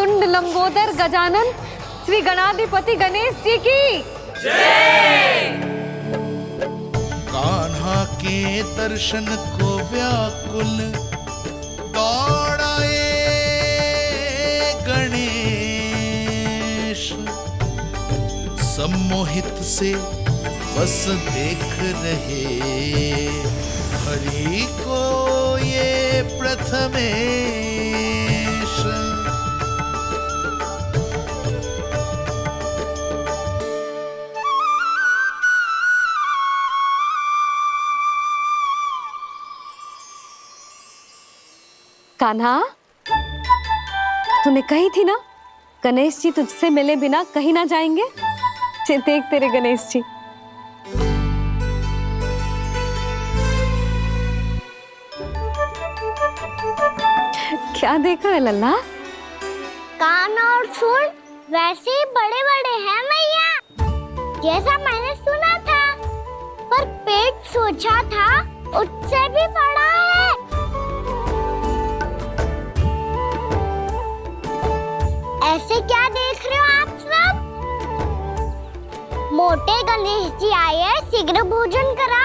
मुंड लंबोदर गजानन श्री गणाधिपति गणेश जी की जय। कान्हा के दर्शन को व्याकुल दौड़ाए गणेश, सम्मोहित से बस देख रहे हरि को ये प्रथमेश। कान्हा, तूने कही थी ना गणेश जी तुझसे मिले बिना कहीं ना जाएंगे। देख तेरे गणेश जी। क्या देखा है लल्ला? कान और सुन वैसे ही बड़े बड़े हैं मैया, जैसा मैंने सुना था, पर पेट सोचा था उससे भी बड़ा है। ऐसे क्या देख रहे हो आप सब? मोटे गणेश जी आए हैं, शीघ्र भोजन करा,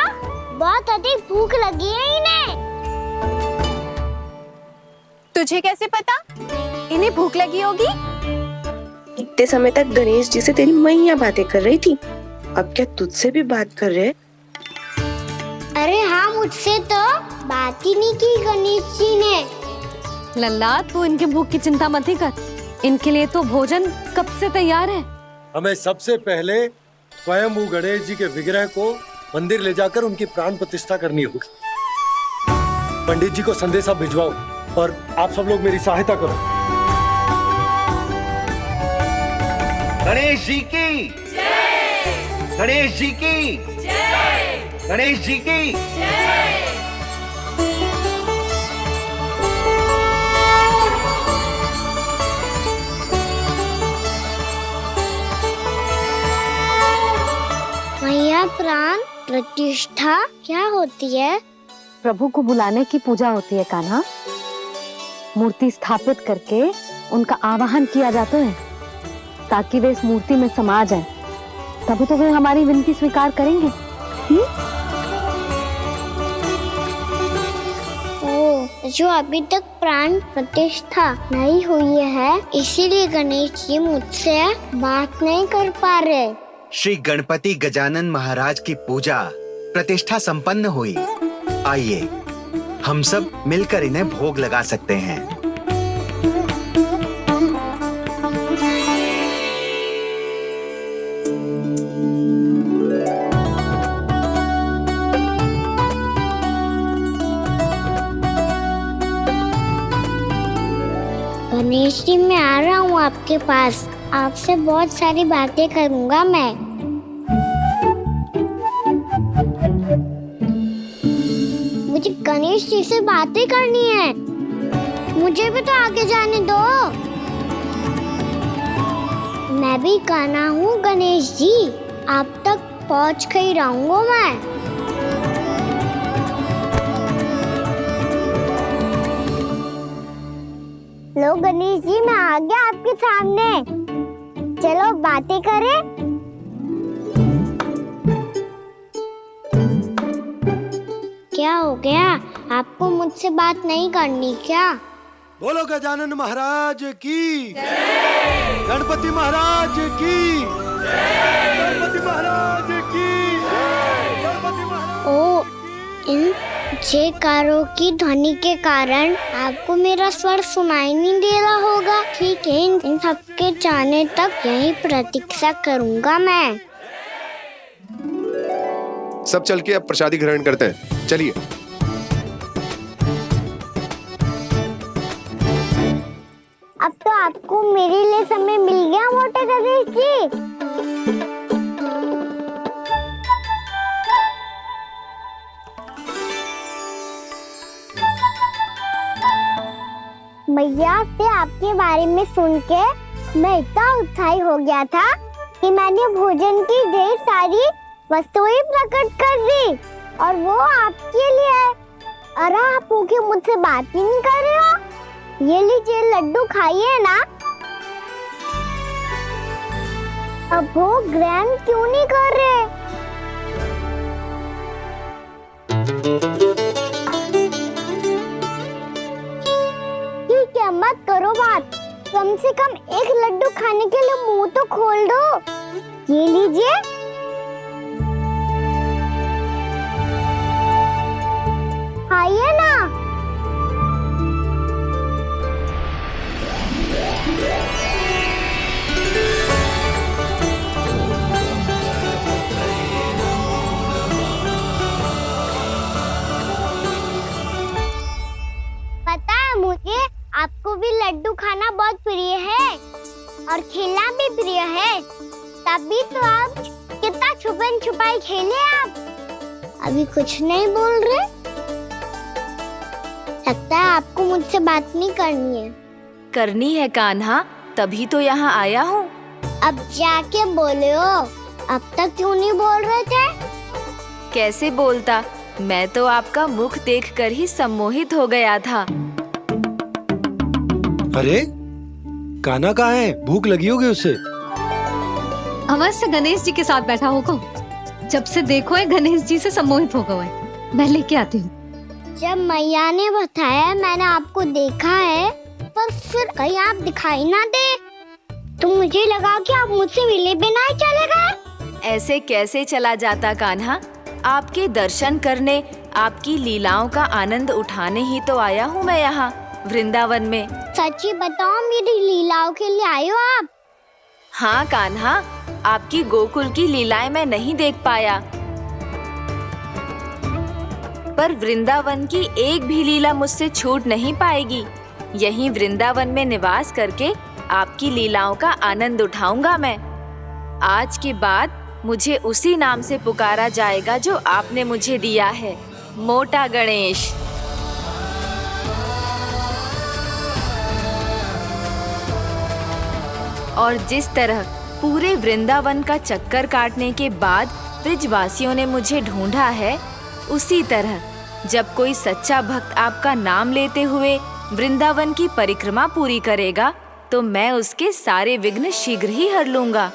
बहुत अधिक भूख लगी है इन्हें। तुझे कैसे पता इन्हें भूख लगी होगी? इतने समय तक गणेश जी से तेरी मैया बातें कर रही थी, अब क्या तुझसे भी बात कर रहे? अरे हाँ, मुझसे तो बात ही नहीं की गणेश जी ने। लल्ला, तू इनकी भूख की चिंता मत ही कर, इनके लिए तो भोजन कब से तैयार है। हमें सबसे पहले स्वयं गणेश जी के विग्रह को मंदिर ले जाकर उनकी प्राण प्रतिष्ठा करनी होगी। पंडित जी को संदेशा भिजवाओ और आप सब लोग मेरी सहायता करो। गणेश जी की जय, गणेश जी की जय, गणेश जी की जय। मैया, प्राण प्रतिष्ठा क्या होती है? प्रभु को बुलाने की पूजा होती है कान्हा। मूर्ति स्थापित करके उनका आवाहन किया जाता है ताकि वे इस मूर्ति में समा जाएं। तभी तो वे हमारी विनती स्वीकार करेंगे। जो अभी तक प्राण प्रतिष्ठा नहीं हुई है, इसीलिए गणेश जी मुझसे बात नहीं कर पा रहे। श्री गणपति गजानन महाराज की पूजा प्रतिष्ठा संपन्न हुई। आइए हम सब मिलकर इन्हें भोग लगा सकते हैं। गणेश जी, मैं आ रहा हूँ आपके पास, आपसे बहुत सारी बातें करूँगा मैं। मुझे गणेश जी से बातें करनी है, मुझे भी तो आगे जाने दो। मैं भी कान्हा हूँ गणेश जी, आप तक पहुँच कर ही रहूँगा मैं। लो गणेश जी, मैं आ गया आपके सामने, चलो बातें करें। क्या हो गया, आपको मुझसे बात नहीं करनी क्या? बोलो गजानन महाराज की जय, गणपति महाराज की जय, गणपति महाराज की जय, गणपति महाराज। ओ, इन जयकारों की ध्वनि के कारण आपको मेरा स्वर सुनाई नहीं दे रहा होगा। ठीक है, इन सबके जाने तक यही प्रतीक्षा करूंगा मैं। सब चल के अब प्रसादी ग्रहण करते हैं, चलिए। अब तो आपको मेरे लिए समय मिल गया मोटे गणेश जी। मैया से आपके बारे में सुन के मैं इतना उत्साही हो गया था कि मैंने भोजन की ढेर सारी वस्तुएं प्रकट कर दी, और वो आपके लिए है। अरे आप भूखे मुझसे बात ही नहीं कर रहे हो। ये लीजिए लड्डू, खाइए ना। अब वो ग्रैंड क्यों नहीं कर रहे? ठीक है, मत करो बात। कम से कम एक लड्डू खाने के लिए मुंह तो खोल दो। ये लीजिए। खाइए ना। पता है मुझे, आपको भी लड्डू खाना बहुत प्रिय है और खेलना भी प्रिय है। तभी तो आप कितना छुपन छुपाई खेले आप। अभी कुछ नहीं बोल रहे। लगता है आपको मुझसे बात नहीं करनी है। करनी है कान्हा, तभी तो यहाँ आया हूँ। अब जाके बोलो। अब तक क्यों नहीं बोल रहे थे? कैसे बोलता, मैं तो आपका मुख देखकर ही सम्मोहित हो गया था। अरे कान्हा कहाँ है? भूख लगी होगी उसे। अवश्य गणेश जी के साथ बैठा होगा। जब से देखो है गणेश जी से सम्मोहित हो गए। मैं लेके आती हूँ। जब मैया ने बताया मैंने आपको देखा है, पर फिर कहीं आप दिखाई ना दे, तो मुझे लगा कि आप मुझसे मिले बिना ही चले गए। ऐसे कैसे चला जाता कान्हा, आपके दर्शन करने, आपकी लीलाओं का आनंद उठाने ही तो आया हूँ मैं यहाँ वृंदावन में। सच्ची बताओ, मेरी लीलाओं के लिए आए हो आप? हाँ कान्हा, आपकी गोकुल की लीलाएं मैं नहीं देख पाया, पर वृंदावन की एक भी लीला मुझसे छूट नहीं पाएगी। यहीं वृंदावन में निवास करके आपकी लीलाओं का आनंद उठाऊंगा मैं। आज के बाद मुझे उसी नाम से पुकारा जाएगा जो आपने मुझे दिया है, मोटा गणेश। और जिस तरह पूरे वृंदावन का चक्कर काटने के बाद ब्रिजवासियों ने मुझे ढूंढा है, उसी तरह जब कोई सच्चा भक्त आपका नाम लेते हुए वृंदावन की परिक्रमा पूरी करेगा, तो मैं उसके सारे विघ्न शीघ्र ही हर लूंगा।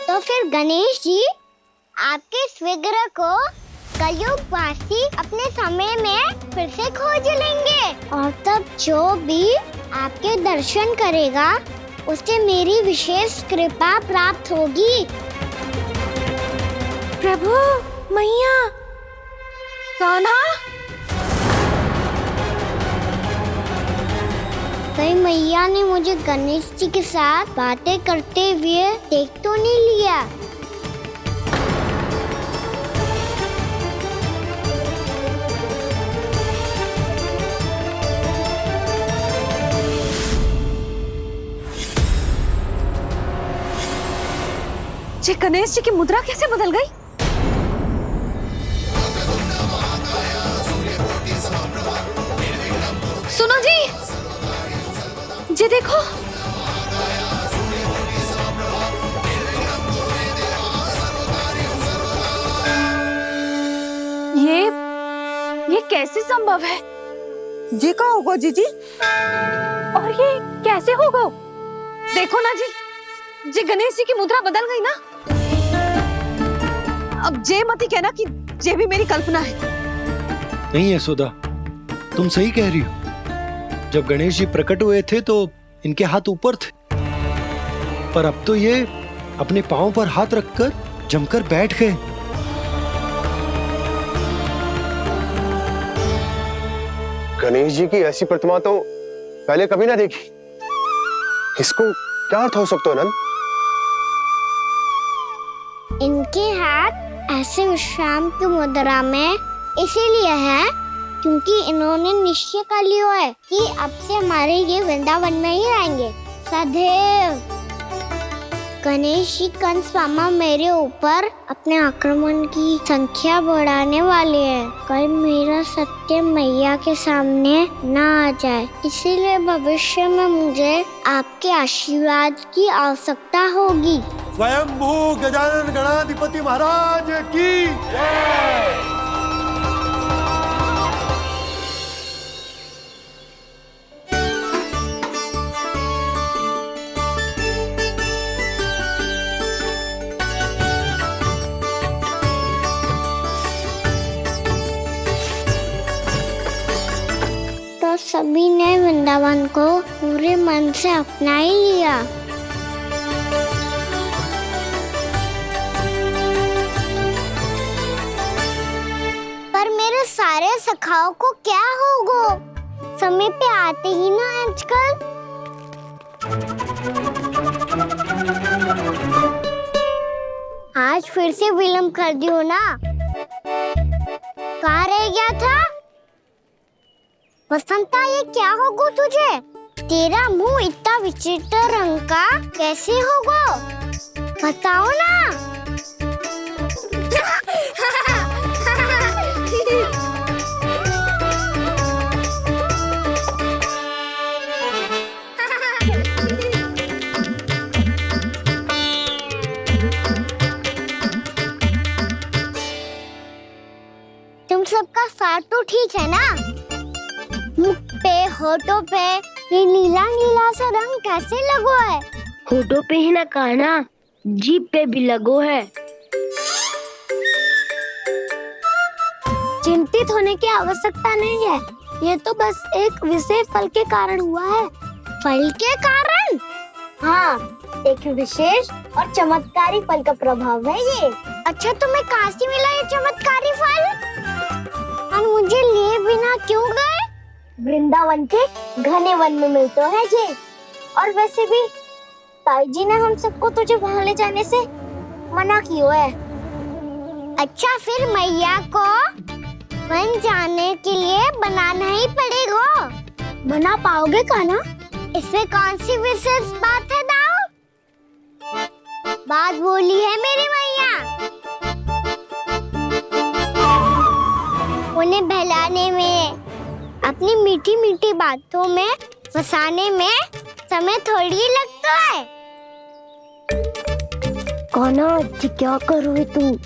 तो फिर गणेश जी, आपके इस विग्रह को कलयुगवासी अपने समय में फिर से खोज लेंगे, और तब जो भी आपके दर्शन करेगा उसे मेरी विशेष कृपा प्राप्त होगी। प्रभु, मैया, कान्हा। कहीं मैया ने मुझे गणेश जी के साथ बातें करते हुए देख तो नहीं लिया? जी गणेश जी की मुद्रा कैसे बदल गई? सुनो जी, जी देखो। ये कैसे संभव है? जी का होगा जीजी? और ये कैसे होगा? देखो ना जी, जी गणेश जी की मुद्रा बदल गई ना। अब जे मती कहना कि जे भी मेरी कल्पना है। नहीं यशोदा, तुम सही कह रही हो। जब गणेश जी प्रकट हुए थे तो इनके हाथ ऊपर थे, पर अब तो ये अपने पांव पर हाथ रखकर जमकर बैठ गए। गणेश जी की ऐसी प्रतिमा तो पहले कभी ना देखी। इसको क्या अर्थ हो सकता है नंद? इनके हाथ ऐसे विश्राम की मुद्रा में इसीलिए है क्योंकि इन्होंने निश्चय कर लिया है कि अब से हमारे ये वृंदावन में ही रहेंगे सदैव। गणेश जी कंस मामा मेरे ऊपर अपने आक्रमण की संख्या बढ़ाने वाले हैं, कल मेरा सत्य मैया के सामने ना आ जाए। इसीलिए भविष्य में मुझे आपके आशीर्वाद की आवश्यकता होगी। स्वयंभू गजानन गणाधिपति महाराज की जय। सभी ने वृंदावन को पूरे मन से अपना ही लिया। पर मेरे सारे सखाओं को क्या होगा? समय पे आते ही ना आजकल। आज फिर से विलम्ब कर दियो ना। कहाँ रह गया था? वसंता, ये क्या होगा तुझे? तेरा मुंह इतना विचित्र रंग का कैसे होगा? बताओ ना। तुम सबका साथ तो ठीक है ना? मुख पे, होठों पे ये नीला नीला सा रंग कैसे लगो है? होठों पे ही ना कहना, जीभ पे भी लगो है। चिंतित होने की आवश्यकता नहीं है। ये तो बस एक विशेष फल के कारण हुआ है। फल के कारण? हाँ, एक विशेष और चमत्कारी फल का प्रभाव है ये। अच्छा, तुम्हें कहाँ से मिला ये चमत्कारी फल? और मुझे लिए बिना क्यों गए? वृंदावन के घने वन में मिलते हैं जी। और वैसे भी ताई जी ने हम सबको तुझे वहाँ ले जाने से मना किया है। अच्छा, फिर मैया को वन जाने के लिए बनाना ही पड़ेगा। बना पाओगे कान्हा? इसमें कौन सी विशेष बात है दाऊ? बात बोली है मेरी मैया। उन्हें बहलाने में, अपनी मीठी मीठी बातों में फंसाने में समय थोड़ी लगता है। कान्हा, क्या करोगे तुम?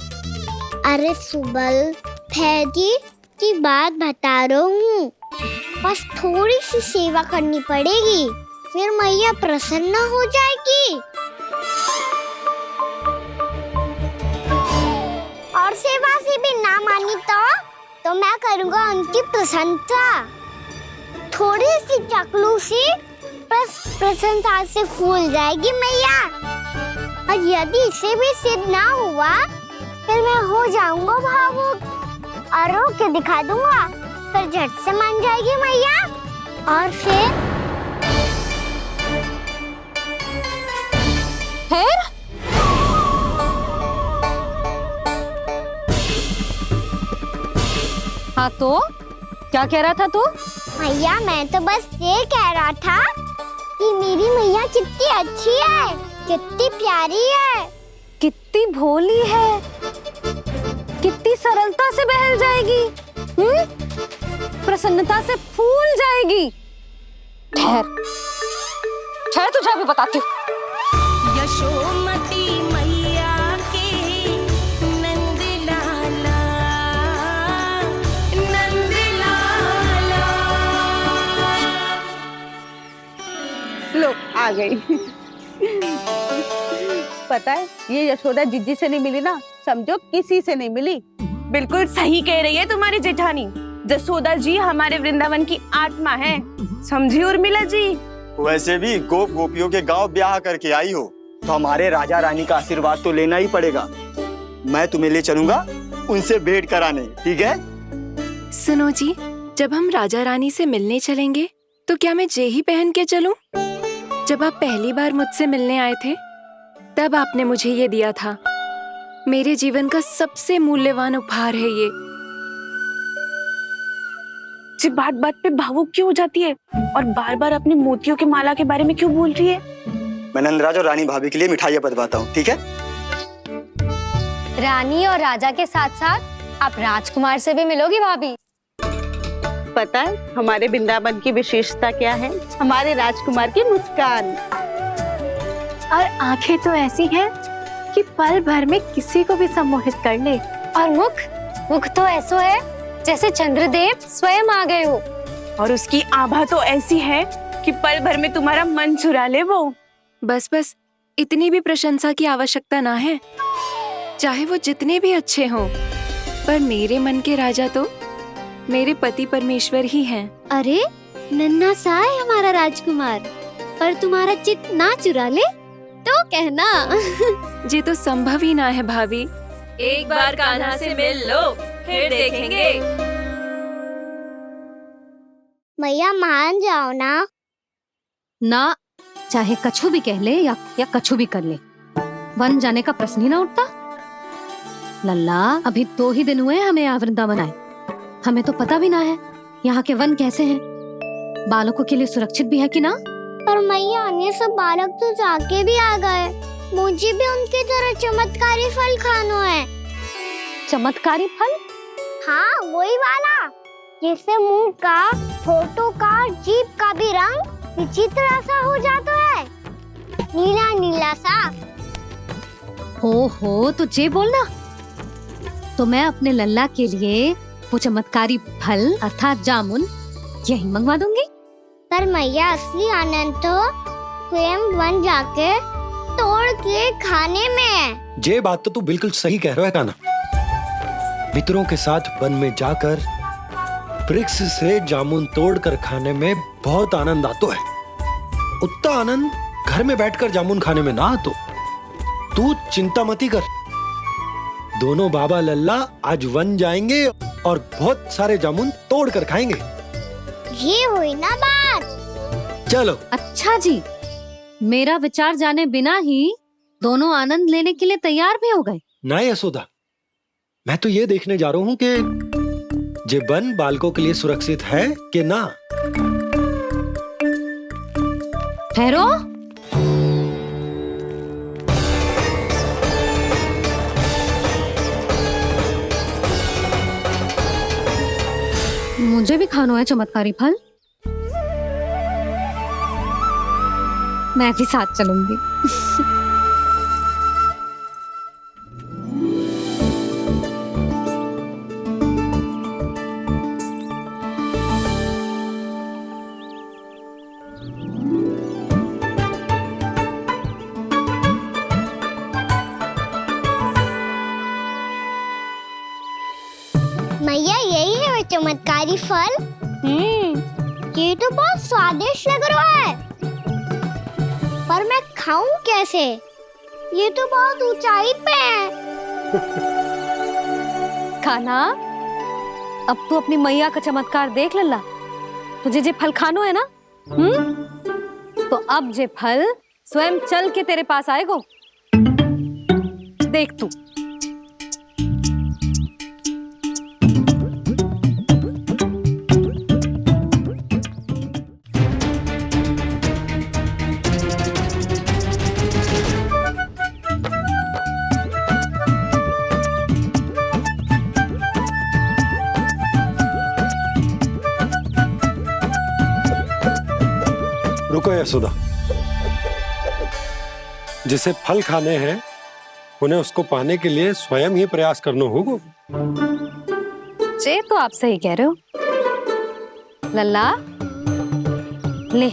अरे सुबल, फैजी की बात बता रहा हूँ। बस थोड़ी सी सेवा करनी पड़ेगी, फिर मैया प्रसन्न हो जाएगी। और सेवा से भी ना मानी तो मैं करूँगा उनकी प्रशंसा। थोड़ी सी चकलूसी बस प्रशंसा से फूल जाएगी मैया। और यदि इसे भी सिद्ध ना हुआ, फिर मैं हो जाऊंगा भावुक और रो के दिखा दूंगा। फिर झट से मान जाएगी मैया। और फिर हाँ तो क्या कह रहा था तू? मैया, मैं तो बस ये कह रहा था कि मेरी मैया कितनी अच्छी है, कितनी प्यारी है, कितनी भोली है, कितनी सरलता से बहल जाएगी, प्रसन्नता से फूल जाएगी। ठहर ठहर, तुझे अभी बताती हूँ। यशोमती मैया के नंद लाला, नंद लाला। लो, आ गई। पता है, ये यशोदा जीजी से नहीं मिली ना, समझो किसी से नहीं मिली। बिल्कुल सही कह रही है तुम्हारी जेठानी। जसोदा जी हमारे वृंदावन की आत्मा है, समझी उर्मिला जी। वैसे भी गोप गोपियों के गांव ब्याह करके आई हो, तो हमारे राजा रानी का आशीर्वाद तो लेना ही पड़ेगा। मैं तुम्हें ले चलूंगा उनसे भेंट कराने, ठीक है? सुनो जी, जब हम राजा रानी से मिलने चलेंगे तो क्या मैं जे ही पहन के चलूं? जब आप पहली बार मुझसे मिलने आए थे, तब आपने मुझे ये दिया था। मेरे जीवन का सबसे मूल्यवान उपहार है ये। जी बात बात पे भावुक क्यों हो जाती है और बार बार अपनी मोतियों के माला के बारे में क्यों बोल रही है? मैं नंदराज और रानी भाभी के लिए मिठाइयाँ बंटवाता हूँ, ठीक है? रानी और राजा के साथ साथ आप राजकुमार से भी मिलोगी भाभी। पता है हमारे वृंदावन की विशेषता क्या है? हमारे राजकुमार की मुस्कान। और आंखें तो ऐसी हैं कि पल भर में किसी को भी सम्मोहित कर ले। और मुख तो ऐसा है जैसे चंद्रदेव स्वयं आ गए हो। और उसकी आभा तो ऐसी है कि पल भर में तुम्हारा मन चुरा ले वो। बस बस, इतनी भी प्रशंसा की आवश्यकता ना है। चाहे वो जितने भी अच्छे हों, पर मेरे मन के राजा तो मेरे पति परमेश्वर ही हैं। अरे नन्हा सा है हमारा राजकुमार, पर तुम्हारा चित ना चुरा ले तो कहना। ये तो संभव ही ना है भाभी। एक बार कान्हा से मिल लो, फिर देखेंगे। मैया मान जाओ ना। ना, चाहे कछु भी कह ले या कछु भी कर ले, वन जाने का प्रश्न ही ना उठता। लल्ला, अभी 2 ही दिन हुए हमें यहाँ वृंदावन आए, हमें तो पता भी ना है यहाँ के वन कैसे हैं, बालकों के लिए सुरक्षित भी है कि ना। पर मैया अन्य सब बालक तो जाके भी आ गए, मुझे भी उनकी तरह चमत्कारी फल खाना है। चमत्कारी फल? हाँ, वही वाला जिससे मुंह का, होठों का, जीभ का भी रंग विचित्र सा हो जाता है, नीला नीला सा। हो तो जे बोलना। तो मैं अपने लल्ला के लिए वो चमत्कारी फल अर्थात जामुन यही मंगवा दूंगी। पर मैया असली आनंद तो स्वयं वन जाके तोड़ के खाने में है। ये बात तो तू बिल्कुल सही कह रहा है कान्हा। मित्रों के साथ वन में जाकर वृक्ष से जामुन तोड़कर खाने में बहुत आनंद आता है। उतना आनंद घर में बैठकर जामुन खाने में ना आतो। तू चिंता मती कर, दोनों बाबा लल्ला आज वन जाएंगे और बहुत सारे जामुन तोड़कर खाएंगे। ये हुई ना बात। चलो। अच्छा जी, मेरा विचार जाने बिना ही दोनों आनंद लेने के लिए तैयार भी हो गए। ना यशोदा, मैं तो ये देखने जा रहा हूँ कि ये वन बालकों के लिए सुरक्षित है कि ना। ठहरो। मुझे भी खाना है चमत्कारी फल, मैं भी साथ चलूंगी। मैया यही है वो चमत्कारी फल। ये तो बहुत स्वादिष्ट लग रहा है, पर मैं खाऊं कैसे? ये तो बहुत ऊंचाई पे है। खाना, अब तू अपनी मैया का चमत्कार देख लल्ला। तुझे जे फल खानो है ना, तो अब जे फल स्वयं चल के तेरे पास आएगो। देख तू। रुको यशोदा, जिसे फल खाने हैं उन्हें उसको पाने के लिए स्वयं ही प्रयास करना होगा। जे तो आप सही कह रहे हो लल्ला। ले,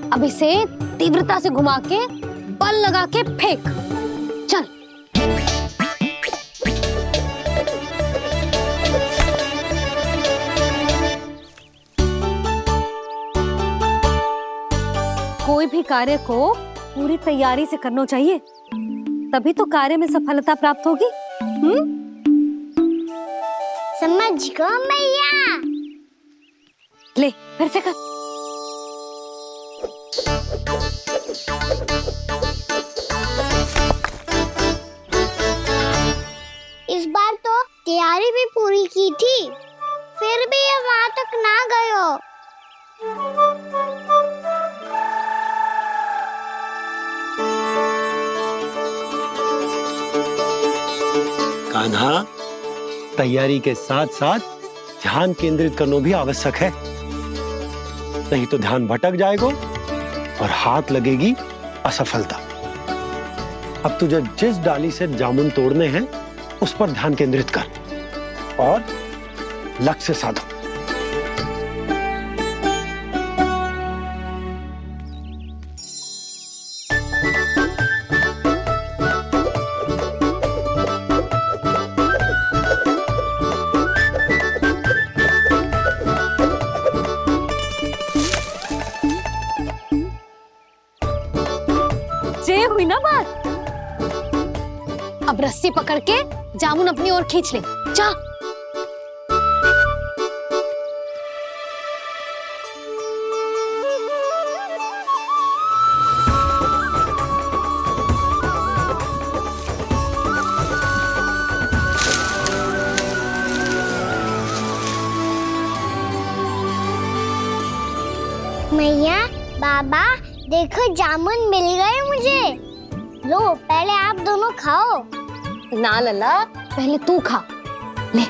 अब इसे तीव्रता से घुमा के बल लगा के फेंक। चल। कोई भी कार्य को पूरी तैयारी से करना चाहिए, तभी तो कार्य में सफलता प्राप्त होगी। समझ गो मैया। ले, फिर से कर। इस बार तो तैयारी भी पूरी की थी, फिर भी ये वहां तक ना गए हो। कान्हा, तैयारी के साथ साथ ध्यान केंद्रित करना भी आवश्यक है, नहीं तो ध्यान भटक जाएगा और हाथ लगेगी असफलता। अब तुझे जिस डाली से जामुन तोड़ने हैं उस पर ध्यान केंद्रित कर और लक्ष्य साधो। पकड़ के जामुन अपनी ओर खींच ले। जा। मैया, बाबा, देखो जामुन मिल गए मुझे। लो, पहले आप दोनों खाओ। ना लल्ला, पहले तू खा ले।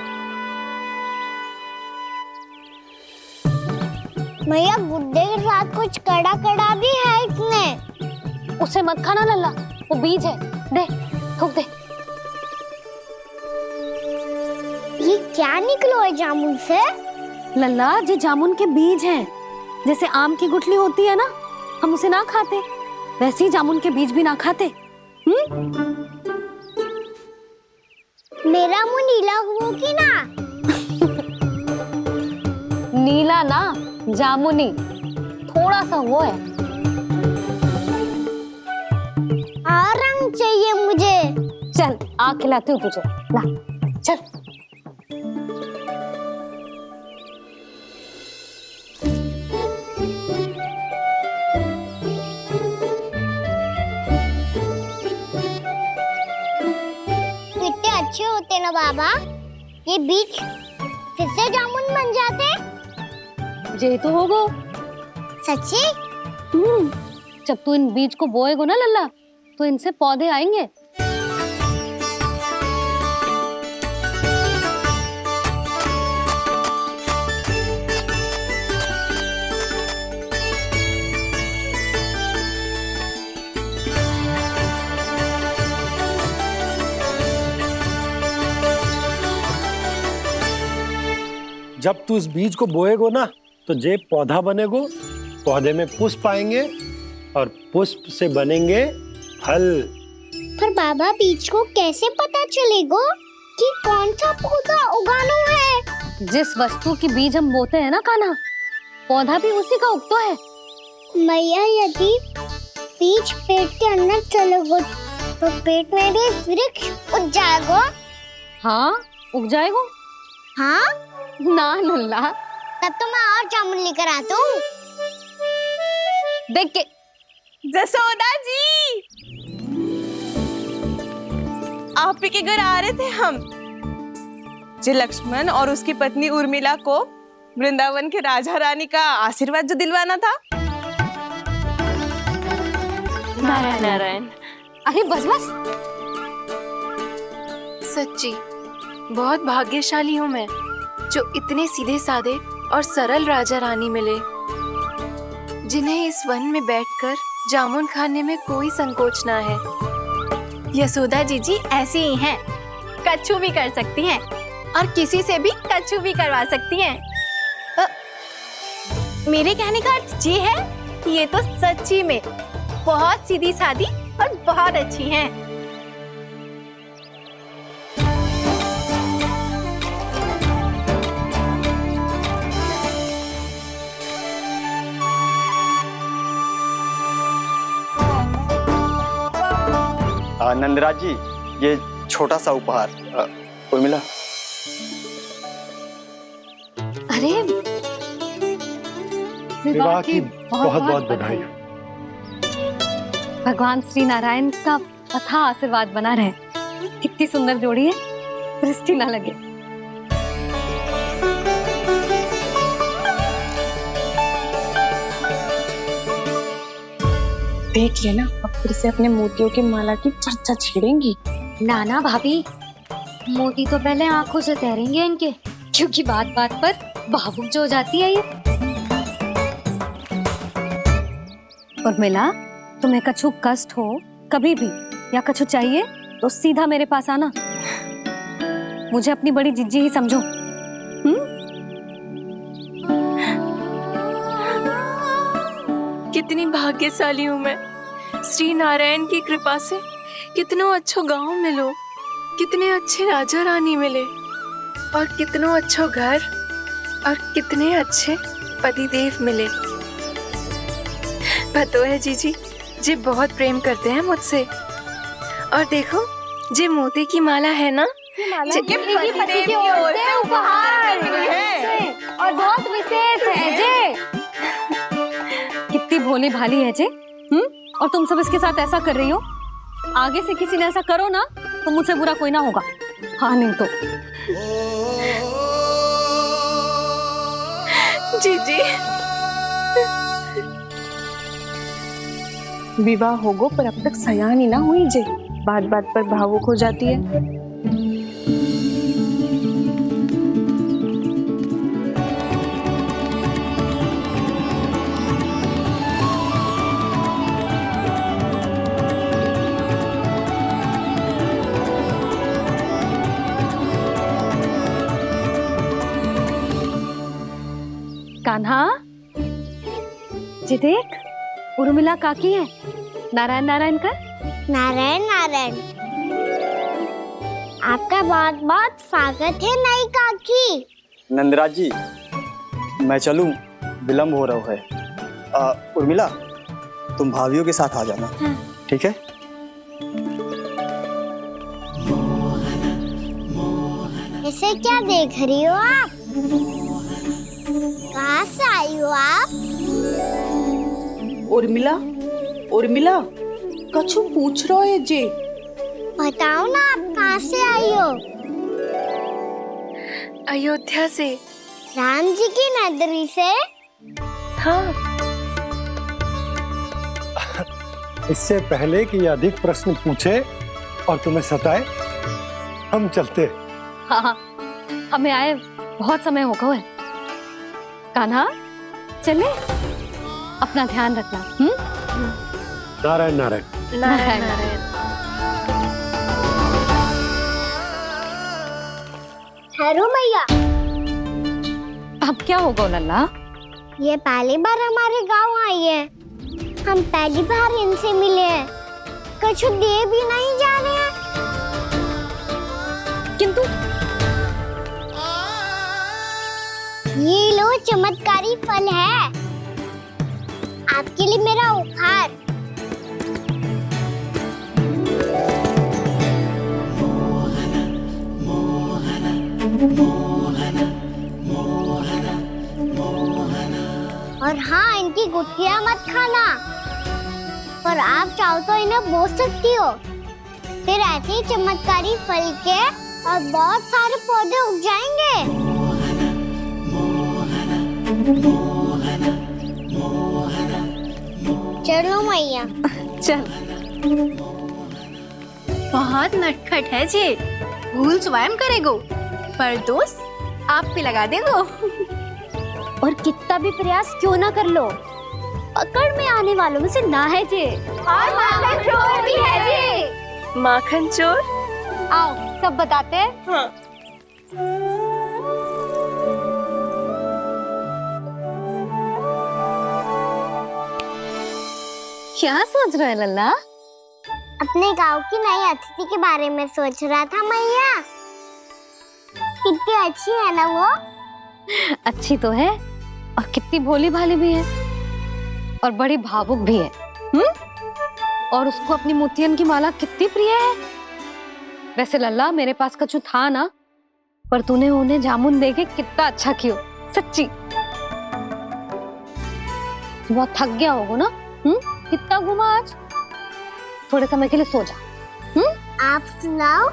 मैया, गुड्डे के साथ कुछ कड़ा कड़ा भी है इसमें। उसे मत खाना लल्ला, वो बीज है। दे, थूक दे। ये क्या निकलो है जामुन से? लल्ला, ये जामुन के बीज हैं। जैसे आम की गुठली होती है ना, हम उसे ना खाते, वैसे ही जामुन के बीज भी ना खाते। मेरा मुंह नीला हुआ कि ना? नीला ना, जामुनी, थोड़ा सा वो है। और रंग चाहिए मुझे। चल, आ खिलाती हूँ तुझे, ला, चल। कितने अच्छे होते ना बाबा, ये बीज फिर से जामुन बन जाते। ये तो होगो। सच्ची? जब तू इन बीज को बोएगो ना लल्ला, तो इनसे पौधे आएंगे। जब तू इस बीज को बोएगो ना, तो जे पौधा बनेगो, पौधे में पुष्प आएंगे और पुष्प से बनेंगे फल। पर बाबा, बीज को कैसे पता चलेगा कि कौन सा पौधा उगाना है? जिस वस्तु की बीज हम बोते हैं ना कान्हा, पौधा भी उसी का उगता है। मैया, यदि बीज पेट के अंदर चलेगा तो पेट में भी वृक्ष उग जाएगा। हाँ, उग जाएगा। हाँ? ना लल्ला, तब तो मैं और जामुन लेकर आता हूँ। देख के। जसोदा जी, आप ही के घर आ रहे थे हम। जो लक्ष्मण और उसकी पत्नी उर्मिला को वृंदावन के राजा रानी का आशीर्वाद जो दिलवाना था। नारायण नारायण। अरे बस बस। सच्ची बहुत भाग्यशाली हूँ मैं, जो इतने सीधे साधे और सरल राजा रानी मिले, जिन्हें इस वन में बैठकर जामुन खाने में कोई संकोच ना है। यशोदा जीजी ऐसी ही हैं, कच्छू भी कर सकती हैं और किसी से भी कच्छू भी करवा सकती हैं। मेरे कहने का अर्थ ये है कि ये तो सच्ची में बहुत सीधी सादी और बहुत अच्छी हैं। नंदराज जी, ये छोटा सा उपहार। उर्मिला। अरे, विवाह की बहुत बहुत बधाई। भगवान श्री नारायण का अथाह आशीर्वाद बना रहे। कितनी सुंदर जोड़ी है, दृष्टि ना लगे। देख लेना, अब फिर से अपने मोतियों की माला की चर्चा छेड़ेंगी। नाना भाभी, मोती तो पहले आंखों से तैरेंगे इनके, क्योंकि बात बात पर भावुक जो हो जाती है ये। उर्मिला, तुम्हें कछु कष्ट हो कभी भी या कछु चाहिए तो सीधा मेरे पास आना। मुझे अपनी बड़ी जिज्जी ही समझो। कितनी भाग्यशाली हूँ मैं, श्री नारायण की कृपा से कितनों अच्छो गांव मिलो, कितने अच्छे राजा रानी मिले और कितनों अच्छो घर और कितने अच्छे पतिदेव मिले। पतो है जीजी, जी बहुत प्रेम करते हैं मुझसे। और देखो, जे मोती की माला है ना, ये पति की ओर से उपहार है और बहुत विशेष है जे। कितनी भोली भाली है जे। और तुम सब इसके साथ ऐसा कर रही हो। आगे से किसी ने ऐसा करो ना तो मुझसे बुरा कोई ना होगा। हाँ नहीं तो। जीजी विवाह होगो पर अब तक सयानी ना हुई जे, बात बात पर भावुक हो जाती है। कान्हा जी देख, उर्मिला काकी है। नारायण नारायण कर। नारायण नारायण। आपका बहुत बहुत स्वागत है नई काकी। नंदराज जी, मैं चलूं, विलंब हो रहा है। उर्मिला, तुम भाभियों के साथ आ जाना। ठीक है? इसे क्या देख रही हो आप? कहाँ से आई हो आप? उर्मिला, उर्मिला, कछु पूछ रहा है जे। बताओ ना आप कहाँ से आई हो? अयोध्या से। राम जी की नगरी से? हाँ। इससे पहले कि ये अधिक प्रश्न पूछे और तुम्हें सताए, हम चलते। हाँ, हमें आए बहुत समय हो गया है। कान्हा चले, अपना ध्यान रखना। नारायण नारायण। नारायण नारायण। ठहरो भैया। अब क्या होगा लल्ला? ये पहली बार हमारे गांव आई है। हम पहली बार इनसे मिले हैं। कुछ दे भी नहीं जा रहे हैं। किंतु ये लो चमत्कारी फल है, आपके लिए मेरा उपहार। और हाँ, इनकी गुठलियां मत खाना। और आप चाहो तो इन्हें बोस सकती हो। फिर ऐसे ही चमत्कारी फल के और बहुत सारे पौधे उग जाएंगे। चलो मैया। चल। बहुत नटखट है जे, भूल स्वयं करेगो, पर दोस्त आप पे लगा देगो। और कितना भी प्रयास क्यों ना कर लो, पकड़ में आने वालों में से ना है जे। और माखन चोर भी है जी। माखन चोर? आओ सब बताते हैं। हाँ। क्या सोच रहे लल्ला? अपने गांव की नई अतिथि के बारे में सोच रहा था मैया। कितनी अच्छी है ना वो? अच्छी तो है और कितनी भोली भाली भी है और बड़ी भावुक भी है। और उसको अपनी मोतियन की माला कितनी प्रिय है। वैसे लल्ला, मेरे पास कछु था ना, पर तूने उन्हें जामुन देके कितना अच्छा किया, सच्ची। बहुत थक गया होगा ना? कितना घूमा आज? थोड़े समय के लिए सो जा। आप सुनाओ।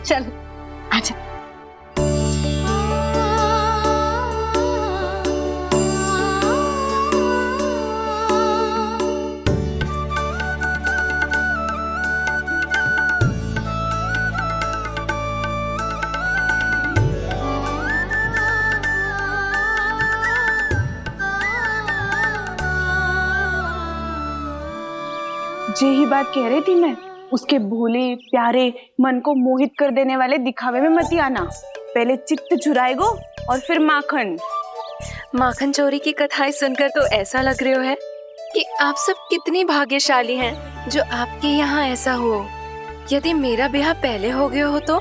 चल आजा। जे ही बात कह रही थी मैं, उसके भोले प्यारे मन को मोहित कर देने वाले दिखावे में मत आना। पहले चित्त चुराएगो और फिर माखन। माखन चोरी की कथाएं सुनकर तो ऐसा लग रहा है कि आप सब कितनी भाग्यशाली हैं जो आपके यहाँ ऐसा हो। यदि मेरा ब्याह पहले हो गया हो तो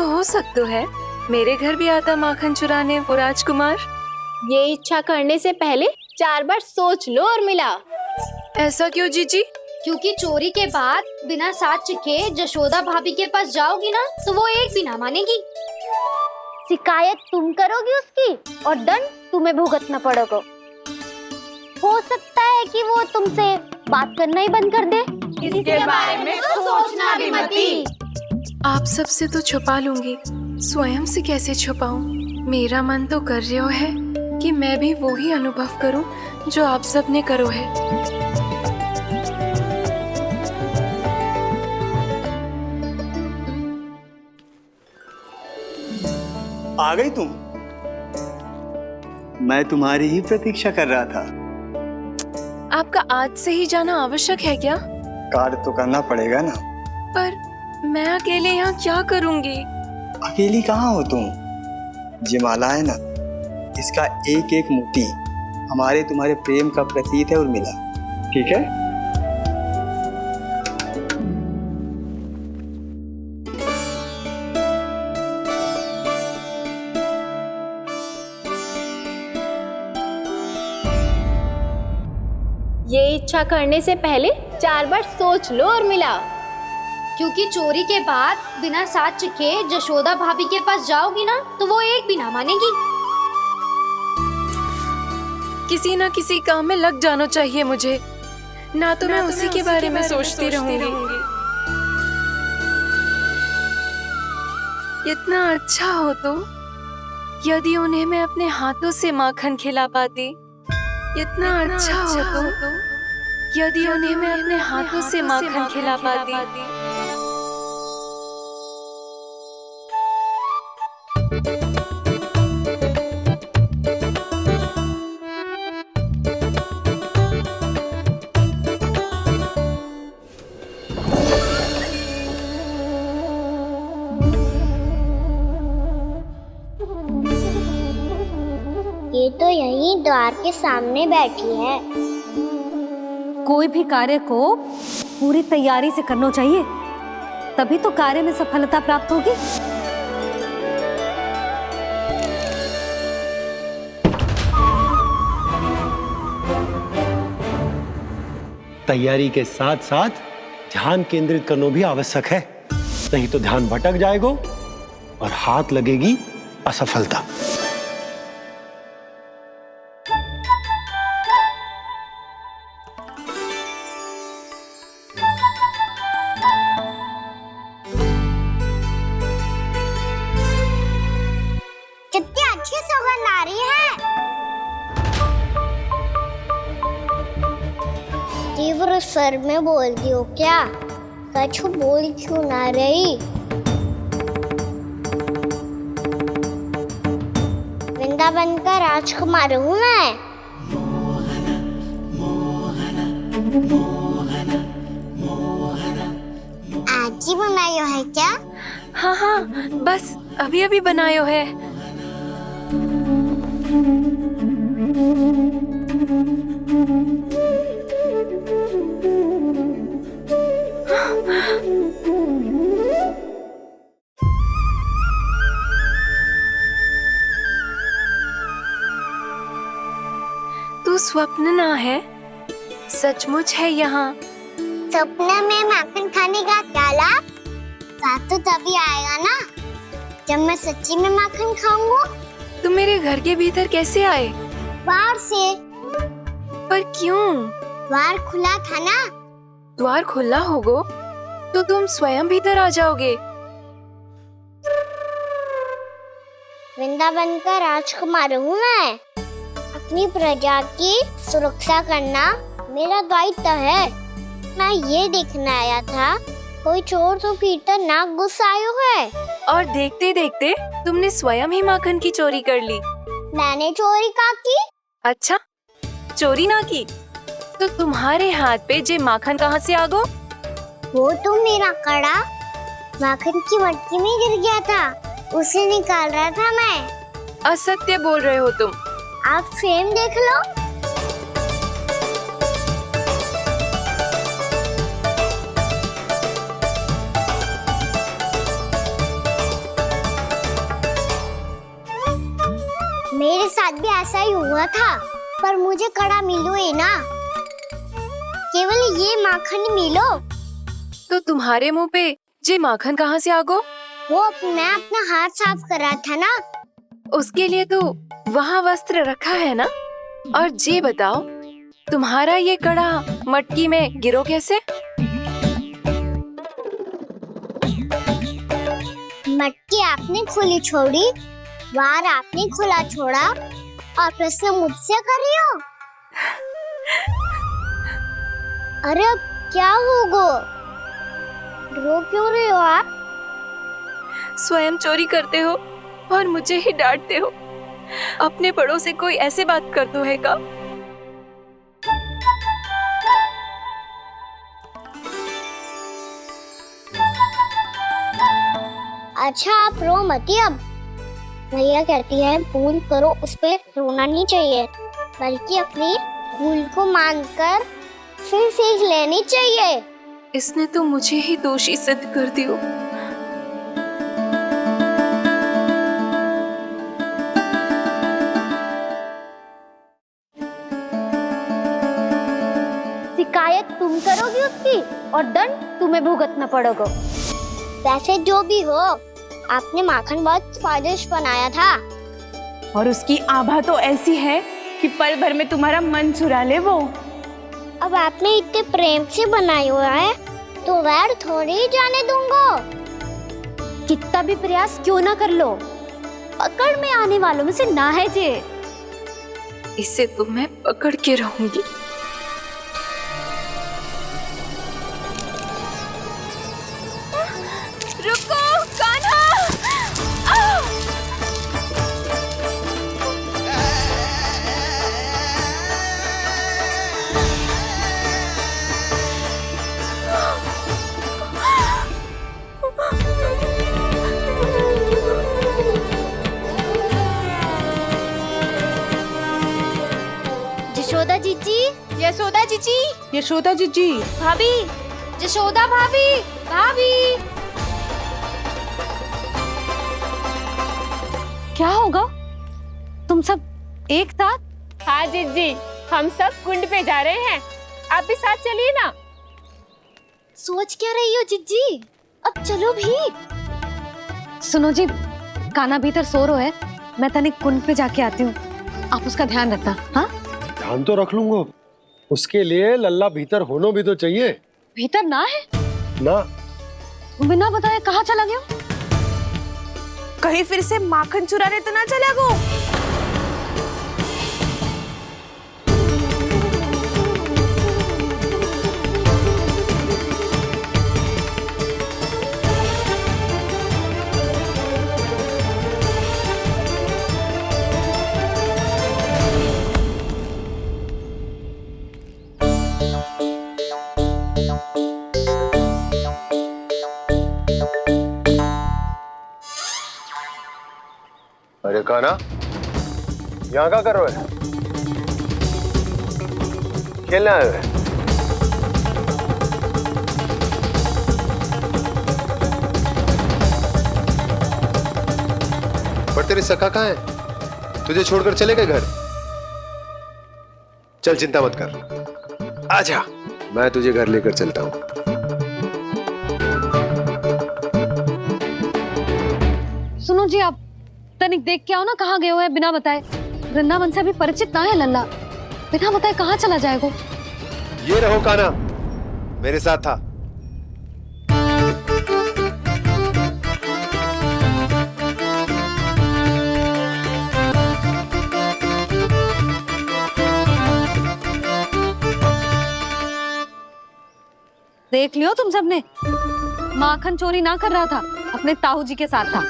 हो सकता है मेरे घर भी आता माखन चुराने वो राजकुमार। ये इच्छा करने से पहले 4 बार सोच लो उर्मिला। ऐसा क्यों जीजी? क्योंकि चोरी के बाद बिना साक्ष्य के जशोदा भाभी के पास जाओगी ना तो वो एक भी ना मानेगी। शिकायत तुम करोगी उसकी और दंड तुम्हें भुगतना पड़ेगा। हो सकता है कि वो तुमसे बात करना ही बंद कर दे। इसके बारे में तो सोचना भी मत ही। आप सबसे तो छुपा लूंगी, स्वयं से कैसे छुपाऊं? मेरा मन तो कर रहा है कि मैं भी वो ही अनुभव करूं जो आप सब ने करो है। आ गई तुम? मैं तुम्हारी ही प्रतीक्षा कर रहा था। आपका आज से ही जाना आवश्यक है क्या? कार्य तो करना पड़ेगा ना। पर मैं अकेले यहाँ क्या करूँगी? अकेली कहाँ हो तुम? ये माला है ना, इसका एक एक मोती हमारे तुम्हारे प्रेम का प्रतीक है उर्मिला, ठीक है? ये इच्छा करने से पहले 4 बार सोच लो उर्मिला, क्योंकि चोरी के बाद बिना साक्ष्य के जशोदा भाभी के पास जाओगी ना तो वो एक भी ना मानेगी। किसी ना किसी काम में लग जाना चाहिए मुझे, ना तो मैं उसी के बारे में सोचती रहूंगी। इतना अच्छा हो तो यदि उन्हें मैं अपने हाथों से माखन खिला पाती। इतना अच्छा हो तो यदि उन्हें मैं अपने हाथों से माखन खिला पाती। ये तो यहीं द्वार के सामने बैठी है। कोई भी कार्य को पूरी तैयारी से करना चाहिए, तभी तो कार्य में सफलता प्राप्त होगी। तैयारी के साथ साथ ध्यान केंद्रित करना भी आवश्यक है, नहीं तो ध्यान भटक जाएगा और हाथ लगेगी असफलता। कितनी अच्छी सौगंध आ रही है। तीव्र स्वर में बोलती हो क्या? कछु बोल क्यों ना रही? वृंदावन का राजकुमार हूँ मैं। आज ही बनायो है क्या? हाँ हाँ, बस अभी अभी बनायो है। तू स्वप्न ना है, सचमुच है यहाँ। सपने में माखन खाने का क्या लाभ? स्वाद तो तभी आएगा ना जब मैं सच्ची में माखन खाऊंगा। तुम मेरे घर के भीतर कैसे आए? बाहर से। पर क्यों? द्वार खुला था ना। द्वार खुला होगा तो तुम स्वयं भीतर आ जाओगे। वृंदावन का राजकुमार हूँ मैं। अपनी प्रजा की सुरक्षा करना मेरा दायित्व है। मैं ये देखने आया था कोई चोर तो कीर्तन ना घुस आयो है। और देखते देखते तुमने स्वयं ही माखन की चोरी कर ली। मैंने चोरी का की? अच्छा, चोरी ना की तो तुम्हारे हाथ पे जे माखन कहाँ से आ गो? वो तो मेरा कड़ा माखन की मटकी में गिर गया था, उसे निकाल रहा था मैं। असत्य बोल रहे हो तुम। आप स्वयं देख लो। मेरे साथ भी ऐसा ही हुआ था, पर मुझे कड़ा मिलो ही ना। केवल ये माखन ही मिलो। तो तुम्हारे मुंह पे जे माखन कहाँ से आ गो? वो मैं अपना हाथ साफ कर रहा था ना। उसके लिए तो वहाँ वस्त्र रखा है ना। और जे बताओ, तुम्हारा ये कड़ा मटकी में गिरो कैसे? मटकी आपने खुली छोड़ी, वार आपने खुला छोड़ा, और प्रश्न मुझसे कर रही हो। अरे अब क्या होगा? रो क्यों रहे हो आप? स्वयं चोरी करते हो और मुझे ही डांटते हो। अपने बड़ों से कोई ऐसे बात कर दो है का? अच्छा आप रो मती। अब भैया कहती है भूल करो, उस पे रोना नहीं चाहिए, बल्कि अपनी भूल को मानकर फिर सीख लेनी चाहिए। इसने तो मुझे ही दोषी सिद्ध कर दियो। शिकायत तुम करोगी उसकी और दंड तुम्हें भुगतना पड़ेगा। वैसे जो भी हो, आपने माखन बहुत स्वादिष्ट बनाया था। और उसकी आभा तो ऐसी है कि पल भर में तुम्हारा मन चुरा ले वो। अब आपने इतने प्रेम से बनाई हुआ है तो वैर थोड़ी ही जाने दूंगा। कितना भी प्रयास क्यों ना कर लो, पकड़ में आने वालों में से ना है जे। इसे तो मैं पकड़ के रहूंगी। रुको कान्हा! यशोदा जीजी, यशोदा जीजी, यशोदा जीजी, भाभी, यशोदा भाभी, भाभी। क्या होगा? तुम सब एक साथ? हाँ जीजी, हम सब कुंड पे जा रहे हैं, आप भी साथ चलिए ना। सोच क्या रही हो जिज्जी? अब चलो भी। सुनो जी, कान्हा भीतर सो रहा है, मैं तनिक कुंड पे जाके आती हूँ, आप उसका ध्यान रखना। हाँ, ध्यान तो रख लूंगा। उसके लिए लल्ला भीतर होना भी तो चाहिए। भीतर ना है ना? बिना बताए कहाँ चला गया? कहीं फिर से माखन चुराने तो ना चला गो। अरे कान्हा, यहाँ क्या कर रहे हो? खेलने आए हुए? पर तेरे सखा कहाँ है? तुझे छोड़कर चले गए घर? चल चिंता मत कर, आजा, मैं तुझे घर लेकर चलता हूँ। सुनो जी, आप तनिक देख के आओ ना कहाँ गए हुए हैं बिना बताए। वृंदावन से अभी परिचित ना है लल्ला, बिना बताए कहाँ चला जाएगा? ये रहो कान्हा, मेरे साथ था। देख लियो तुम सबने, माखन चोरी ना कर रहा था, अपने ताऊ जी के साथ था।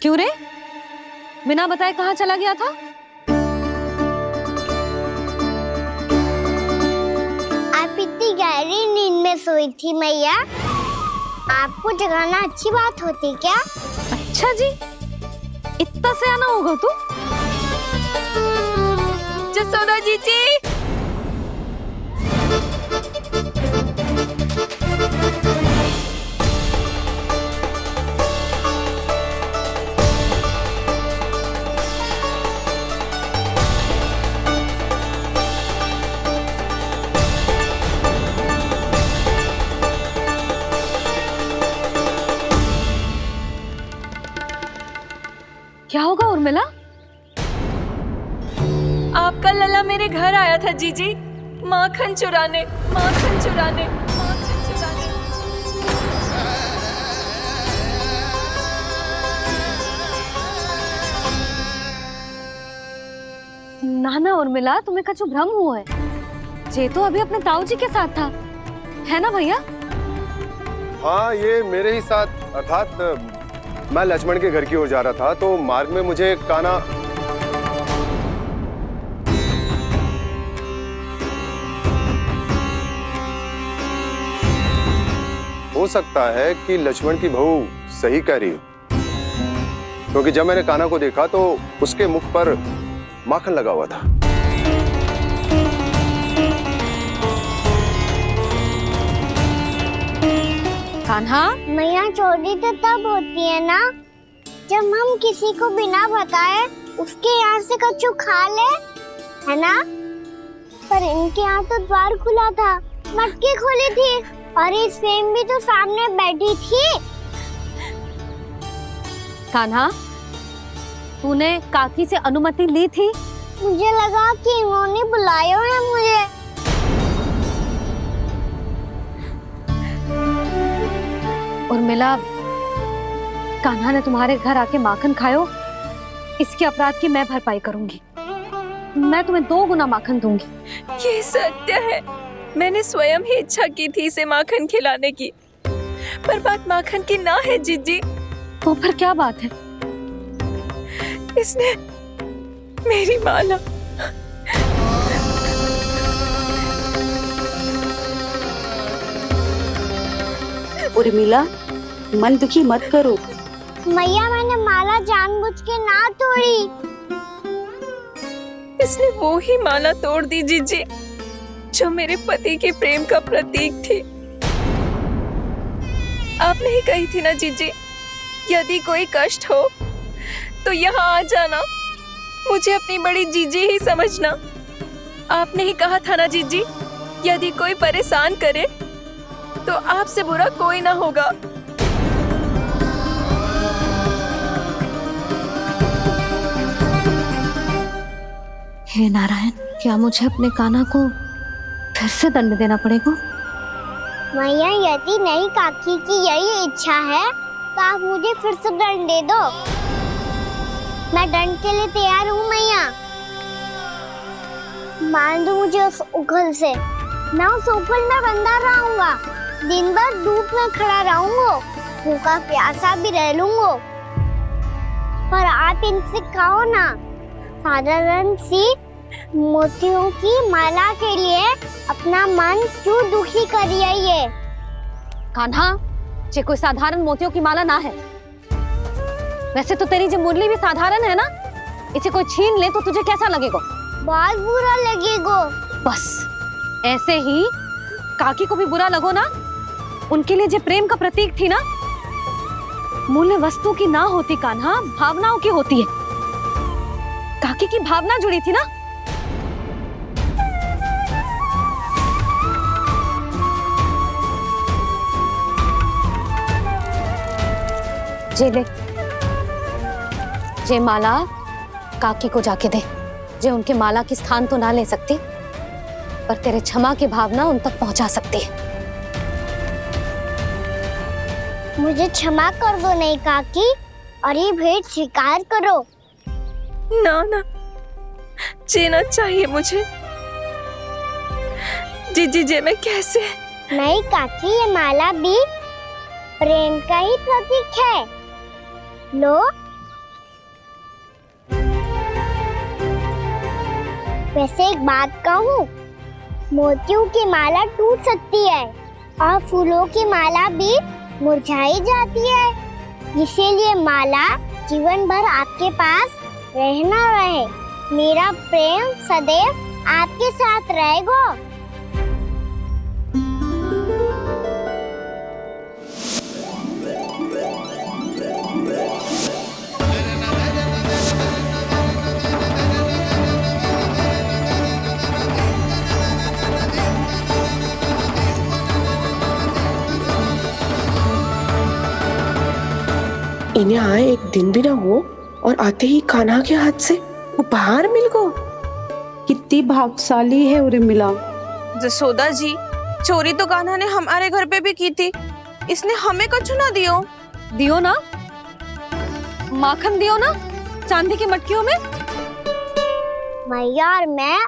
क्यों रे, बिना बताए कहाँ चला गया था? आप इतनी गहरी नींद में सोई थी मैया, आपको जगाना अच्छी बात होती क्या? अच्छा जी, इतना सयाना होगा तू? जसोदा जीजी, क्या होगा उर्मिला? आपका लला मेरे घर आया था जीजी, माखन चुराने, माखन चुराने, माखन चुराने। ना ना उर्मिला, तुम्हें कछु भ्रम हुआ है। जे तो अभी अपने ताऊ जी के साथ था, है ना भैया? हाँ, ये मेरे ही साथ, अर्थात मैं लक्ष्मण के घर की ओर जा रहा था तो मार्ग में मुझे कान्हा हो सकता है कि लक्ष्मण की बहू सही कह रही हो, क्योंकि जब मैंने कान्हा को देखा तो उसके मुख पर माखन लगा हुआ था। कान्हा, मैया चोरी तो तब होती है ना जब हम किसी को बिना बताए उसके यहाँ से कछु खा ले, है ना? पर इनके यहाँ तो द्वार खुला था, मटकी खुली थी और इस फेम भी तो सामने बैठी थी। कान्हा, तूने काकी से अनुमति ली थी? मुझे लगा कि इन्होंने बुलाया है मुझे। उर्मिला, कान्हा ने तुम्हारे घर आके माखन खायो, इसके अपराध की मैं भरपाई करूंगी। मैं तुम्हें 2 गुना माखन दूंगी। ये सत्य है, मैंने स्वयं ही इच्छा की थी इसे माखन खिलाने की, पर बात माखन की ना है जीजी। तो फिर क्या बात है? इसने मेरी माला उर्मिला, मन दुखी मत करो। मैया, मैंने माला जानबूझ के ना तोड़ी। इसने वो ही माला तोड़ दी जीजी जो मेरे पति के प्रेम का प्रतीक थी। आपने ही कही थी ना जीजी, यदि कोई कष्ट हो तो यहाँ आ जाना, मुझे अपनी बड़ी जीजी ही समझना। आपने ही कहा था ना जीजी, यदि कोई परेशान करे तो आपसे बुरा कोई ना होगा। हे नारायण, क्या मुझे अपने कान्हा को फिर से दंड देना पड़ेगा? मैया, यदि नहीं काकी की यही इच्छा है तो आप मुझे फिर से दंड दे दो। मैं दंड के लिए तैयार हूँ मैया। मान दो मुझे उस उखल से, मैं उस उखल में बंधा रहूंगा, दिन भर धूप में खड़ा रहूंगा, भूखा प्यासा भी रह लूंगा। पर आप इनसे कहो ना, साधारण सी मोतियों की माला के लिए अपना मन क्यों दुखी करिए? ये कान्हा, ये कोई साधारण मोतियों की माला ना है। वैसे तो तेरी जो मुरली भी साधारण है ना, इसे कोई छीन ले तो तुझे कैसा लगेगा? बहुत बुरा लगेगा। बस ऐसे ही काकी को भी बुरा लगो ना। उनके लिए जो प्रेम का प्रतीक थी ना, मूल्य वस्तु की ना होती कान्हा, भावनाओं की होती है। काकी की भावना जुड़ी थी ना। जे ले, जे माला काकी को जाके दे। जे उनके माला की स्थान तो ना ले सकती, पर तेरे क्षमा की भावना उन तक पहुंचा सकती है। मुझे क्षमा कर दो नहीं काकी, और ये भेंट स्वीकार करो। ना ना, जीना चाहिए मुझे। जीजी जे मैं कैसे? नहीं काकी, ये माला भी प्रेम का ही प्रतीक है। लो, वैसे एक बात कहूँ, मोतियों की माला टूट सकती है और फूलों की माला भी मुरझाई जाती है। इसीलिए माला जीवन भर आपके पास रहना रहे। मेरा प्रेम सदैव आपके साथ रहेगा। इन्हें आए एक दिन भी ना हो और आते ही कान्हा के हाथ से वो बाहर मिल गो। कितनी भाग्यशाली है उर्मिला। जसोदा जी, चोरी तो कान्हा ने हमारे घर पे भी की थी, इसने हमें कछु ना दियो। दियो ना, माखन दियो ना चांदी की मटकियों में। मैया और मैं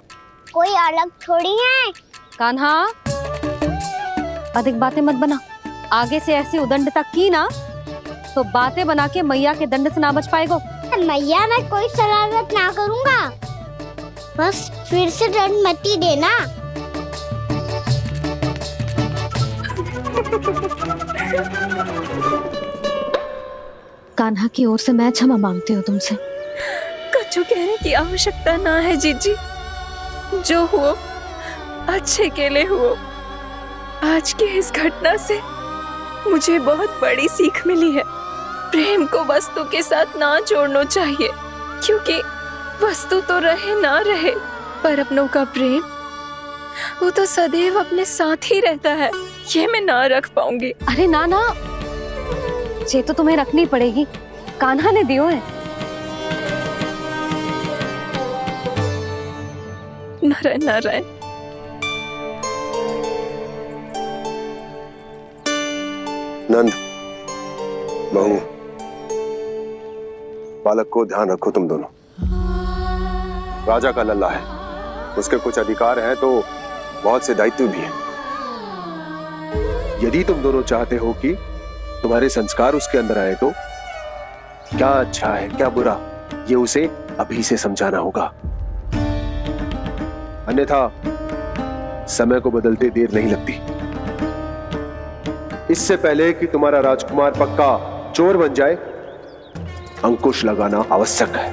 कोई अलग थोड़ी है। कान्हा, अधिक बातें मत बना। आगे से ऐसी उदंडता की ना तो बातें बना के मैया के दंड से ना बच पाएगो। मैया मैं कोई शरारत ना करूंगा, बस फिर से दंड मत ही देना। कान्हा की ओर से मैं क्षमा मांगती हूँ तुमसे। कछु कहने की आवश्यकता ना है जीजी, जो हुआ अच्छे के लिए हुआ। आज की इस घटना से मुझे बहुत बड़ी सीख मिली है। प्रेम को वस्तु के साथ ना जोड़ना चाहिए, क्योंकि वस्तु तो रहे ना रहे, पर अपनों का प्रेम वो तो सदैव अपने साथ ही रहता है। ये मैं ना रख पाऊंगी। अरे ना ना, ये तो तुम्हें रखनी पड़ेगी। कान्हा ने दियो है। नारायण नारायण। नंद, बहू, बालक को ध्यान रखो तुम दोनों। राजा का लल्ला है, उसके कुछ अधिकार हैं तो बहुत से दायित्व भी हैं। यदि तुम दोनों चाहते हो कि तुम्हारे संस्कार उसके अंदर आए तो क्या अच्छा है क्या बुरा, ये उसे अभी से समझाना होगा। अन्यथा समय को बदलते देर नहीं लगती। इससे पहले कि तुम्हारा राजकुमार पक्का चोर बन जाए, अंकुश लगाना आवश्यक है।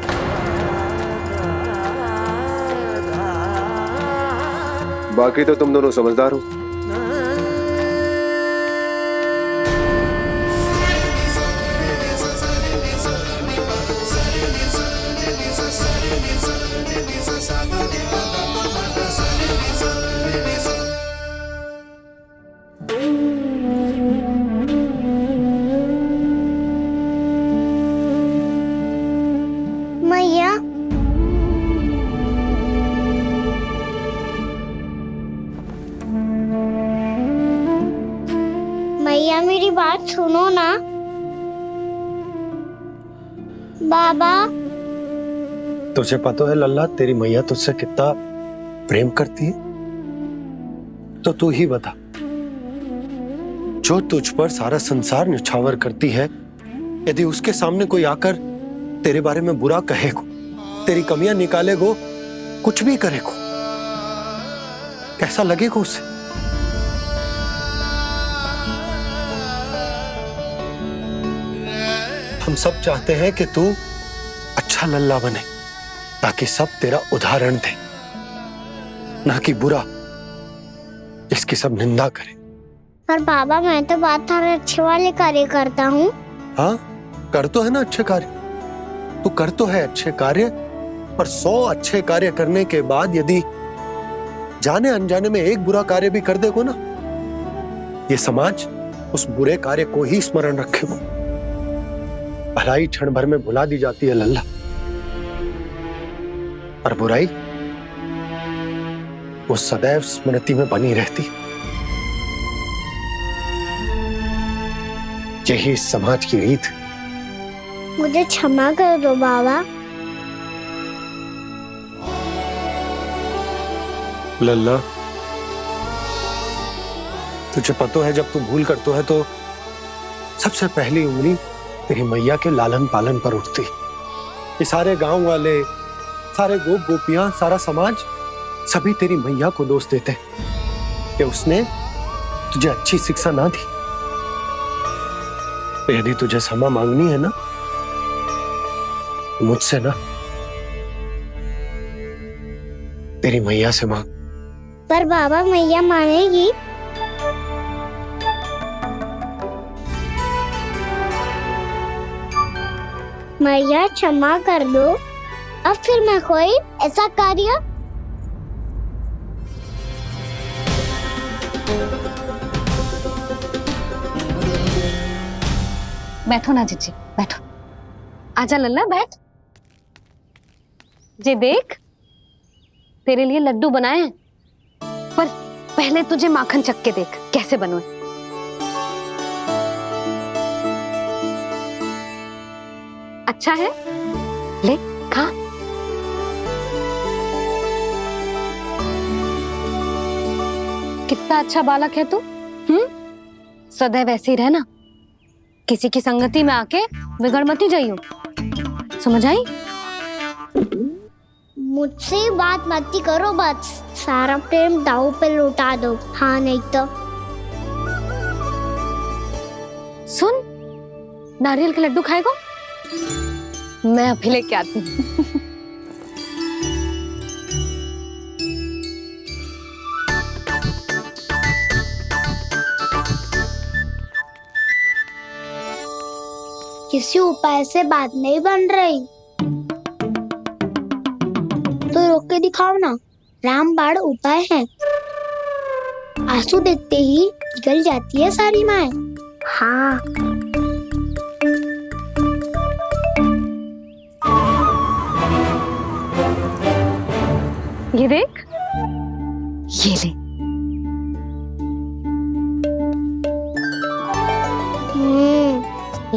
बाकी तो तुम दोनों समझदार हो। मैया मैया मेरी बात सुनो ना। बाबा, तुझे पता है लल्ला, तेरी मैया तुझसे कितना प्रेम करती है? तो तू ही बता, जो तुझ पर सारा संसार न्यौछावर करती है, यदि उसके सामने कोई आकर तेरे बारे में बुरा कहे को, तेरी कमियां निकाले को, कुछ भी करे को, कैसा लगेगा उसे? हम सब चाहते हैं कि तू अच्छा लल्ला बने, ताकि सब तेरा उदाहरण दे, ना कि बुरा जिसकी सब निंदा करे। पर बाबा मैं तो बात हर अच्छे वाले कार्य करता हूँ। हाँ, कर तो है ना अच्छे कार्य, तू कर तो है अच्छे कार्य, पर 100 अच्छे कार्य करने के बाद यदि जाने अनजाने में एक बुरा कार्य भी कर देगो ना, ये समाज उस बुरे कार्य को ही स्मरण रखेगो। भलाई क्षण भर में भुला दी जाती है लल्ला, और बुराई वो सदैव स्मृति में बनी रहती। यही इस समाज की रीत। मुझे क्षमा कर दो बाबा। लल्ला, तुझे पता है जब तू भूल करतो है तो सबसे पहली उंगली तेरी मैया के लालन पालन पर उठती। ये सारे गांव वाले, सारे गोप गोपियां, सारा समाज सभी तेरी मैया को दोष देते कि उसने तुझे अच्छी शिक्षा ना दी। तो यदि तुझे क्षमा मांगनी है ना, मुझसे ना, तेरी मैया से मांग। पर बाबा मैया मानेगी? मैया क्षमा कर दो, अब फिर मैं कोई ऐसा कार्य। बैठो ना जीजी, बैठो। आजा लल्ला, बैठ। जे देख, तेरे लिए लड्डू बनाए हैं, पर पहले तुझे माखन चख के देख कैसे बने। अच्छा है, ले खा। कितना अच्छा बालक है तू। सदैव ऐसे ही रहना, किसी की संगति में आके बिगड़ मती जाइयो, समझ आई? मुझसे बात मत करो, बस सारा प्रेम दाव पे लौटा दो। हाँ नहीं तो सुन, नारियल के लड्डू खाएगा? मैं अभी लेके आती हूँ। किसी उपाय से बात नहीं बन रही तो रोक के दिखाओ ना। रामबाण उपाय है, आंसू देखते ही निकल जाती है सारी माए। हाँ ये देख, ये ले।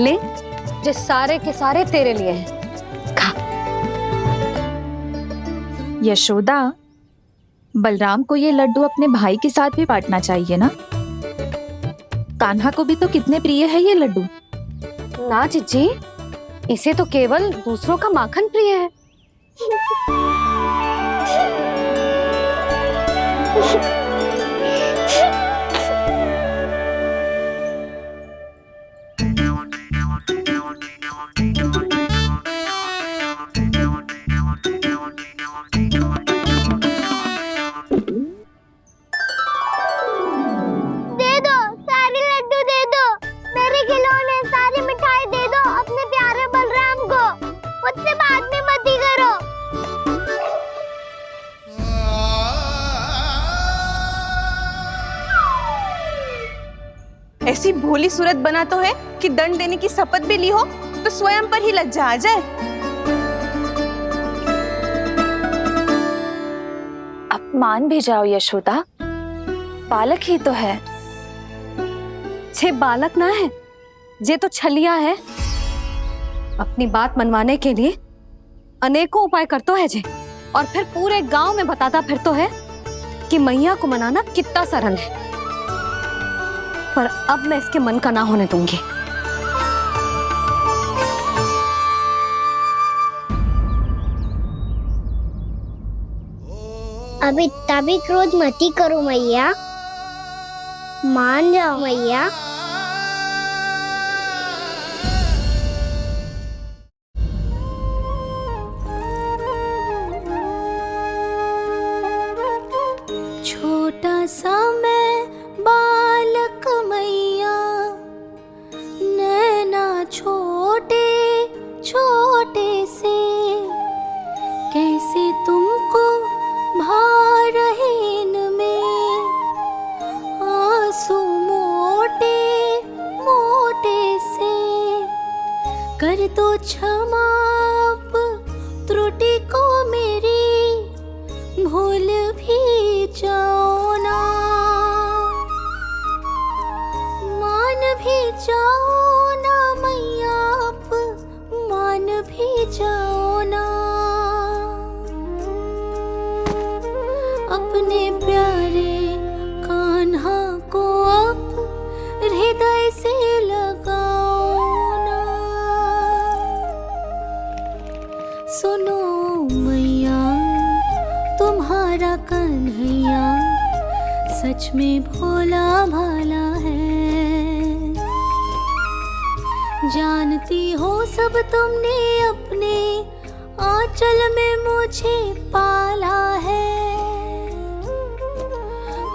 ले, जो सारे के सारे तेरे लिए हैं, खा। यशोदा, बलराम को ये लड्डू अपने भाई के साथ भी बांटना चाहिए ना। कान्हा को भी तो कितने प्रिय है ये लड्डू। ना चिच्ची, इसे तो केवल दूसरों का माखन प्रिय है। ऐसी भोली सूरत बना तो है कि दंड देने की शपथ भी ली हो तो स्वयं पर ही लज्जा आ जाए। अब मान भी जाओ यशोदा, बालक ही तो है। छे बालक ना है, जे तो छलिया है। अपनी बात मनवाने के लिए अनेकों उपाय करतो है जे, और फिर पूरे गांव में बताता फिरतो है कि मैया को मनाना कितना सरल है। पर अब मैं इसके मन का ना होने दूंगी। अब इतना भी क्रोध मती करो मैया, मान जाओ मैया। छोटा सा मैं बालक मैया, नैना छोटे छोटे से, कैसे तुमको भा रहे इनमें आंसू मोटे मोटे से। कर दो क्षमा त्रुटि को मेरी, भूल भी जाओ ना, मान भी जाओ ना मैया, आप मान भी जाओ ना। अपने प्यारे कान्हा को अब हृदय से लगाओ ना। सुनो मैया, तुम्हारा कन्हैया सच में भोला भाला है। जानती हो सब तुमने अपने आंचल में मुझे पाला है।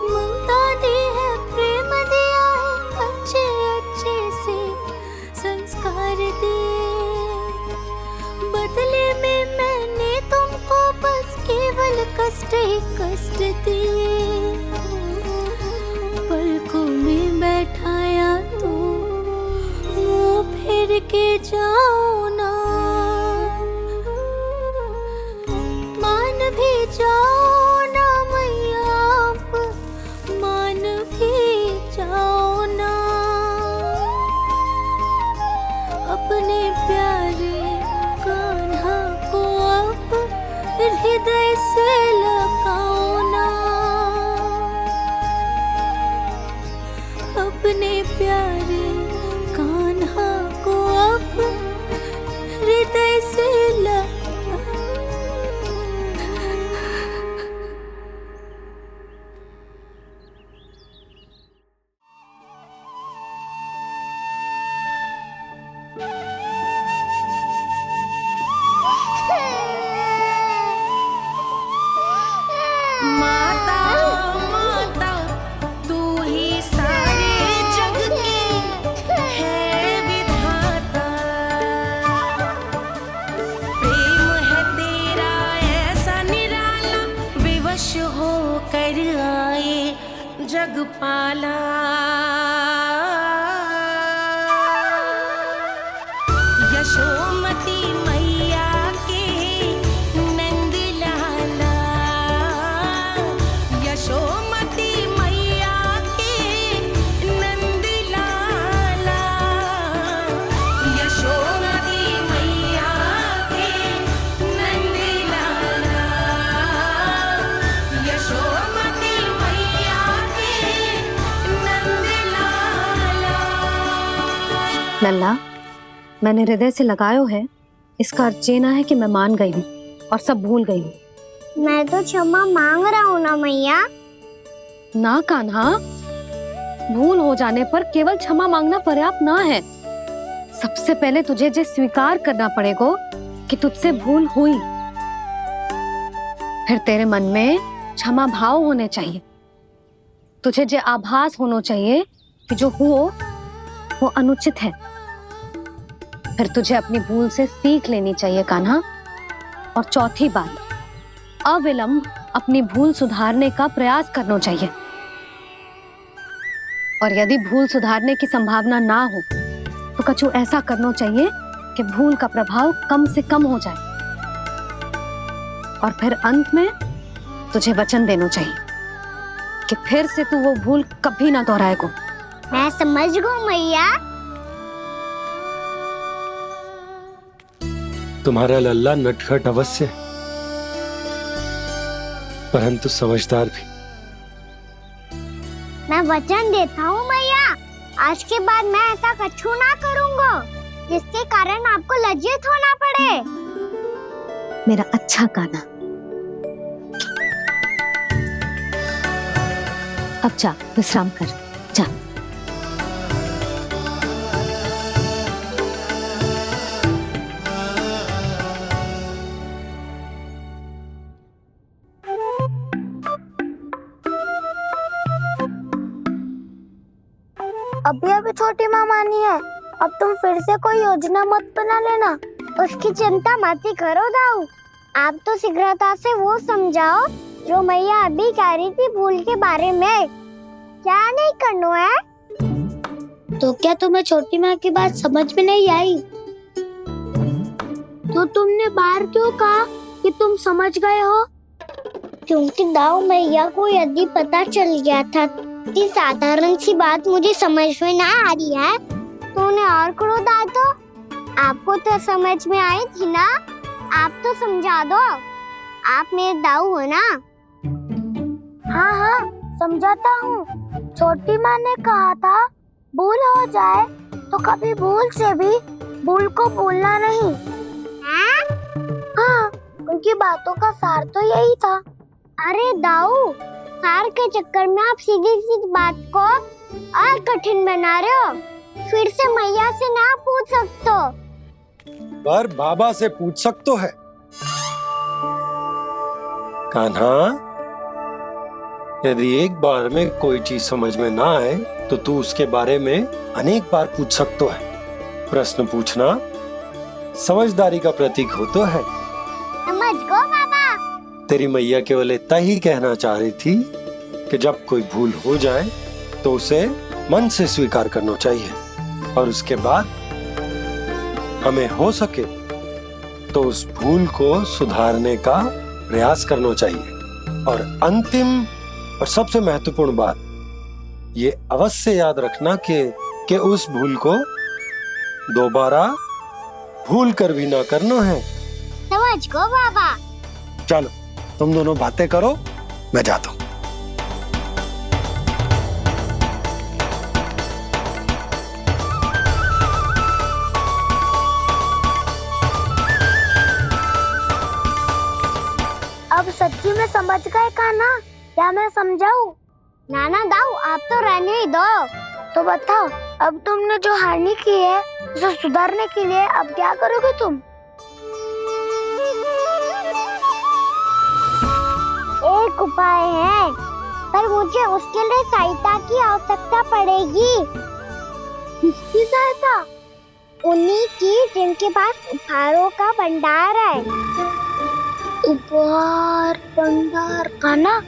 ममता दी है, प्रेम दिया है, अच्छे अच्छे से संस्कार दिए। बदले में मैंने तुमको बस केवल कष्ट ही कष्ट दिए। पलकों में बैठाया तो मुंह फेर के जाओ ना। हृदय से लगाओ ना, अपने प्यारे कान्हा को अब हृदय से लगा। माता माता तू ही सारे जग की है विधाता, प्रेम है तेरा ऐसा निराला, विवश हो कर आए जग पाला। यशोमती मैया के नंद लाला, यशोमती मैया के नंद लाला, यशोमती मैया के नंद लाला, यशोमती मैया के नंद लाला। लल्ला, मैंने हृदय से लगायो है, इसका अर्थ ये ना है कि मैं मान गई हूँ और सब भूल गई हूँ। मैं तो क्षमा मांग रहा हूँ ना मैया। ना कान्हा, भूल हो जाने पर केवल क्षमा मांगना पर्याप्त ना है। सबसे पहले तुझे ये स्वीकार करना पड़ेगा कि तुझसे भूल हुई, फिर तेरे मन में क्षमा भाव होने चाहिए। तुझे ये आभास होना चाहिए कि जो हुआ वो अनुचित है। फिर तुझे अपनी भूल से सीख लेनी चाहिए कान्हा। और चौथी बात, अविलंब अपनी भूल सुधारने का प्रयास करना चाहिए। और यदि भूल सुधारने की संभावना ना हो तो कछु ऐसा करना चाहिए कि भूल का प्रभाव कम से कम हो जाए। और फिर अंत में तुझे वचन देना चाहिए कि फिर से तू वो भूल कभी ना दोहराएगा। मैं समझ गई मैया। तुम्हारा लल्ला नटखट अवश्य, परंतु समझदार भी। मैं वचन देता हूँ मैया, आज के बाद मैं ऐसा कछु ना करूँगा जिसके कारण आपको लज्जित होना पड़े। मेरा अच्छा कान्हा, अब जा विश्राम कर, जा। अभी अभी छोटी माँ मानी है, अब तुम फिर से कोई योजना मत बना लेना। उसकी चिंता मत ही करो दाऊ, आप तो शीघ्रता से वो समझाओ जो मैया अभी कह रही थी भूल के बारे में। क्या नहीं करना है? तो क्या तुम्हें छोटी माँ की बात समझ में नहीं आई? तो तुमने बाहर क्यों कहा कि तुम समझ गए हो? क्योंकि दाऊ मैया को यदि पता चल गया था कि साधारण सी बात मुझे समझ में ना आ रही है तो उन्हें और क्रोध आए तो? आपको तो समझ में आई थी ना, आप तो समझा दो। आप मेरे दाऊ हो ना। हाँ हाँ समझाता हूँ। छोटी माँ ने कहा था भूल हो जाए तो कभी भूल से भी भूल को भूलना नहीं। हाँ, उनकी बातों का सार तो यही था। अरे दाऊ, सार के चक्कर में आप सीधी सीधी बात को और कठिन बना रहे हो। फिर से मैया से ना पूछ सकते हो, पर बाबा से पूछ सकते है। कान्हा, यदि एक बार में कोई चीज समझ में ना आए तो तू उसके बारे में अनेक बार पूछ सकते है। प्रश्न पूछना समझदारी का प्रतीक होता है। समझ गो बाबा। तेरी मैया केवल इतना ही कहना चाह रही थी कि जब कोई भूल हो जाए तो उसे मन से स्वीकार करना चाहिए और उसके बाद हमें हो सके तो उस भूल को सुधारने का प्रयास करना चाहिए। और अंतिम और सबसे महत्वपूर्ण बात ये अवश्य याद रखना कि उस भूल को दोबारा भूल कर भी ना करना है। समझ गो बाबा। चलो तुम दोनों बातें करो, मैं जाता हूँ। अब सच्ची में समझ गए कान्हा, क्या मैं समझाऊं? नाना दाऊ, आप तो रहने ही दो। तो बताओ, अब तुमने जो हानि की है उसे सुधारने के लिए अब क्या करोगे तुम? एक उपाय है, पर मुझे उसके लिए सहायता की आवश्यकता पड़ेगी। किसकी सहायता? उन्हीं की जिनके पास उपहारों का भंडार है। उपहार भंडार कान्हा,